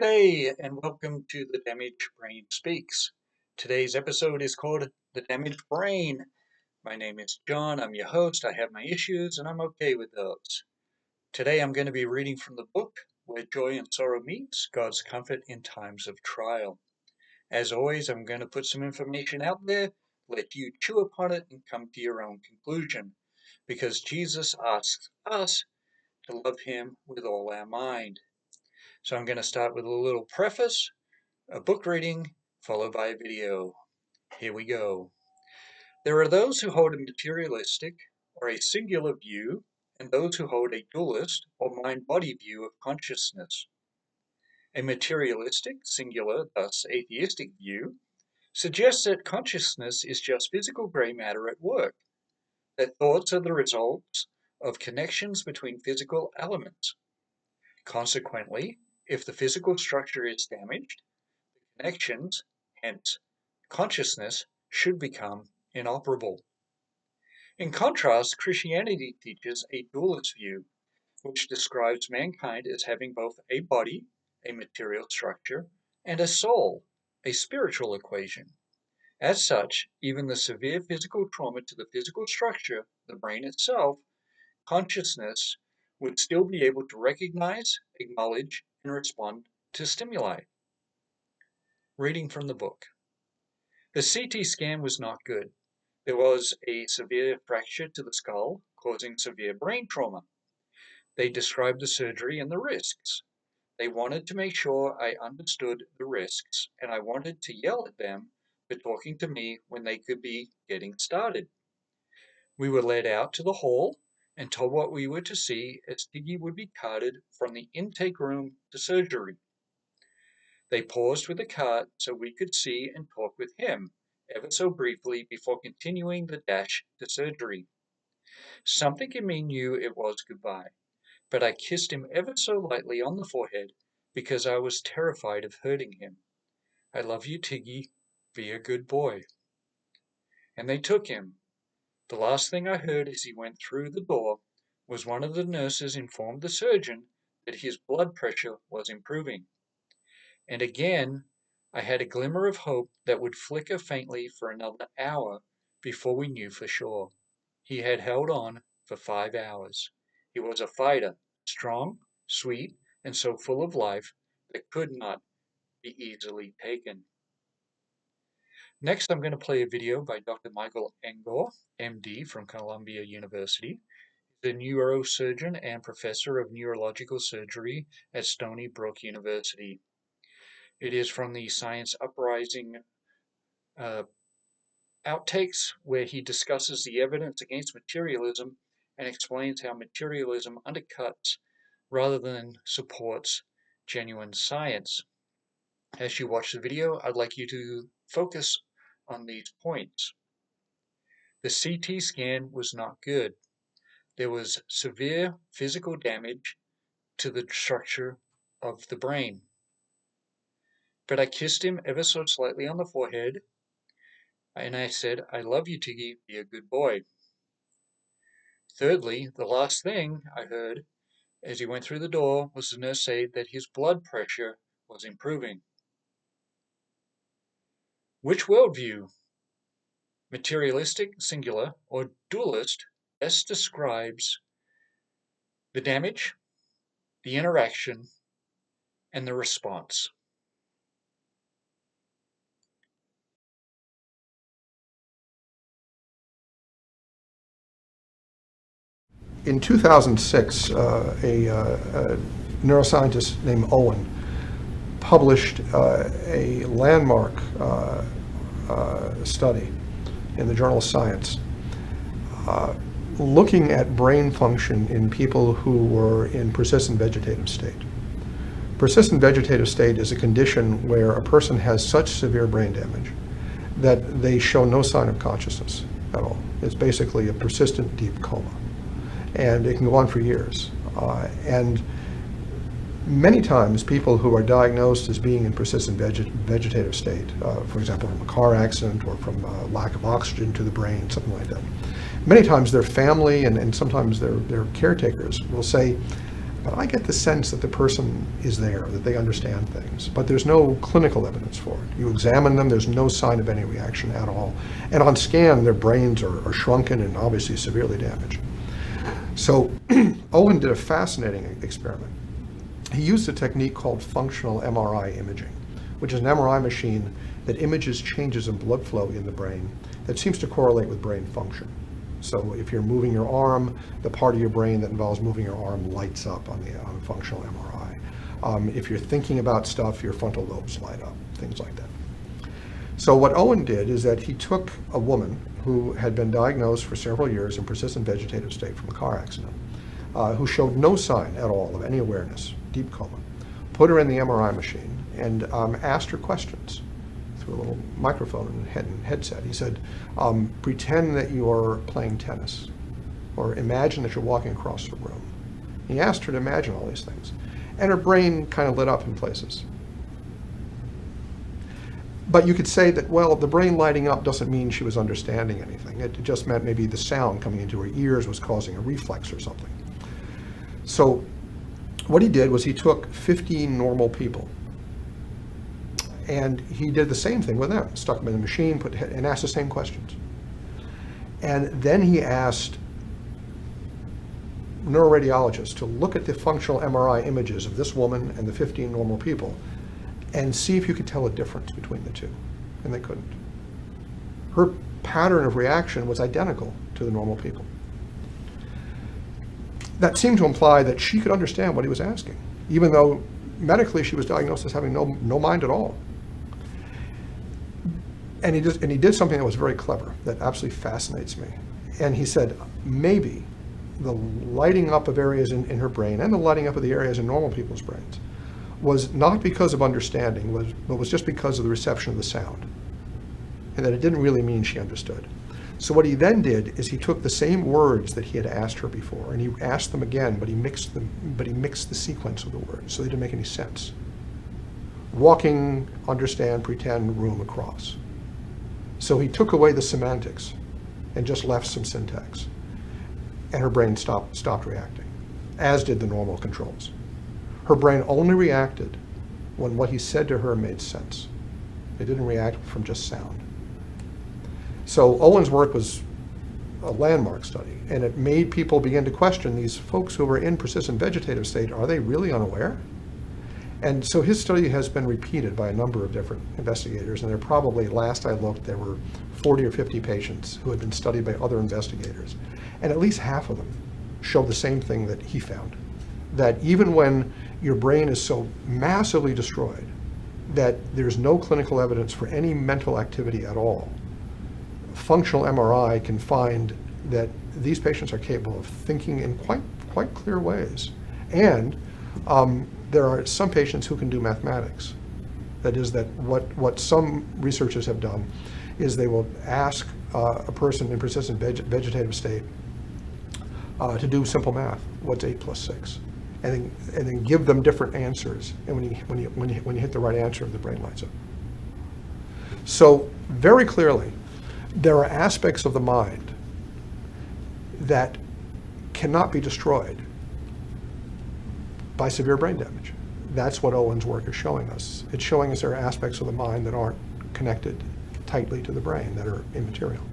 G'day and welcome to The Damaged Brain Speaks. Today's episode is called The Damaged Brain. My name is John, I'm your host, I have my issues and I'm okay with those. Today I'm going to be reading from the book Where Joy and Sorrow Meets, God's Comfort in Times of Trial. As always, I'm going to put some information out there, let you chew upon it and come to your own conclusion. Because Jesus asks us to love him with all our mind. So I'm going to start with a little preface, a book reading, followed by a video. Here we go. There are those who hold a materialistic or a singular view, and those who hold a dualist or mind-body view of consciousness. A materialistic, singular, thus atheistic view suggests that consciousness is just physical gray matter at work, that thoughts are the results of connections between physical elements. Consequently, if the physical structure is damaged, connections, hence consciousness, should become inoperable. In contrast, Christianity teaches a dualist view, which describes mankind as having both a body, a material structure, and a soul, a spiritual equation. As such, even the severe physical trauma to the physical structure, the brain itself, consciousness, would still be able to recognize, acknowledge, and respond to stimuli. Reading from the book. The CT scan was not good. There was a severe fracture to the skull, causing severe brain trauma. They described the surgery and the risks. They wanted to make sure I understood the risks, and I wanted to yell at them for talking to me when they could be getting started. We were led out to the hall and told what we were to see as Tiggy would be carted from the intake room to surgery. They paused with the cart so we could see and talk with him, ever so briefly before continuing the dash to surgery. Something in me knew it was goodbye, but I kissed him ever so lightly on the forehead because I was terrified of hurting him. I love you, Tiggy. Be a good boy. And they took him. The last thing I heard as he went through the door was one of the nurses informed the surgeon that his blood pressure was improving. And again, I had a glimmer of hope that would flicker faintly for another hour before we knew for sure. He had held on for 5 hours. He was a fighter, strong, sweet, and so full of life that could not be easily taken. Next, I'm going to play a video by Dr. Michael Engor, MD from Columbia University, the neurosurgeon and professor of neurological surgery at Stony Brook University. It is from the Science Uprising outtakes, where he discusses the evidence against materialism and explains how materialism undercuts rather than supports genuine science. As you watch the video, I'd like you to focus on these points. The CT scan was not good. There was severe physical damage to the structure of the brain. But I kissed him ever so slightly on the forehead, and I said, I love you, Tiggy, be a good boy. Thirdly, the last thing I heard as he went through the door was the nurse say that his blood pressure was improving. Which worldview, materialistic, singular, or dualist, best describes the damage, the interaction, and the response? In 2006, a neuroscientist named Owen published a landmark study in the journal Science, looking at brain function in people who were in persistent vegetative state. Persistent vegetative state is a condition where a person has such severe brain damage that they show no sign of consciousness at all. It's basically a persistent deep coma. And it can go on for years. And many times people who are diagnosed as being in persistent vegetative state, for example, from a car accident or from lack of oxygen to the brain, something like that, many times their family and sometimes their caretakers will say, But I get the sense that the person is there, that they understand things, but there's no clinical evidence for it. You examine them, there's no sign of any reaction at all. And on scan, their brains are shrunken and obviously severely damaged. So Owen did a fascinating experiment. He used a technique called functional MRI imaging, which is an MRI machine that images changes in blood flow in the brain that seems to correlate with brain function. So if you're moving your arm, the part of your brain that involves moving your arm lights up on a functional MRI. If you're thinking about stuff, your frontal lobes light up, things like that. So what Owen did is that he took a woman who had been diagnosed for several years in persistent vegetative state from a car accident, who showed no sign at all of any awareness, deep coma, put her in the MRI machine and asked her questions through a little microphone and headset. He said, pretend that you're playing tennis, or imagine that you're walking across the room. He asked her to imagine all these things, and her brain kind of lit up in places. But you could say that, well, the brain lighting up doesn't mean she was understanding anything. It just meant maybe the sound coming into her ears was causing a reflex or something. So what he did was he took 15 normal people, and he did the same thing with them, stuck them in the machine, and asked the same questions. And then he asked neuroradiologists to look at the functional MRI images of this woman and the 15 normal people and see if you could tell a difference between the two. And they couldn't. Her pattern of reaction was identical to the normal people. That seemed to imply that she could understand what he was asking, even though medically she was diagnosed as having no mind at all. And he did something that was very clever, that absolutely fascinates me. And he said, maybe the lighting up of areas in her brain and the lighting up of the areas in normal people's brains was not because of understanding, but was just because of the reception of the sound. And that it didn't really mean she understood. So what he then did is he took the same words that he had asked her before, and he asked them again, but he mixed the sequence of the words, so they didn't make any sense. Walking, understand, pretend, room, across. So he took away the semantics and just left some syntax. And her brain stopped reacting, as did the normal controls. Her brain only reacted when what he said to her made sense. It didn't react from just sound. So Owen's work was a landmark study, and it made people begin to question these folks who were in persistent vegetative state. Are they really unaware? And so his study has been repeated by a number of different investigators, and there probably, last I looked, there were 40 or 50 patients who had been studied by other investigators. And at least half of them showed the same thing that he found, that even when your brain is so massively destroyed that there's no clinical evidence for any mental activity at all, functional MRI can find that these patients are capable of thinking in quite clear ways. And there are some patients who can do mathematics. That is, that what some researchers have done is they will ask a person in persistent vegetative state to do simple math. What's 8 plus 6? And then give them different answers. And when you hit the right answer, the brain lights up. So very clearly, there are aspects of the mind that cannot be destroyed by severe brain damage. That's what Owen's work is showing us. It's showing us there are aspects of the mind that aren't connected tightly to the brain, that are immaterial.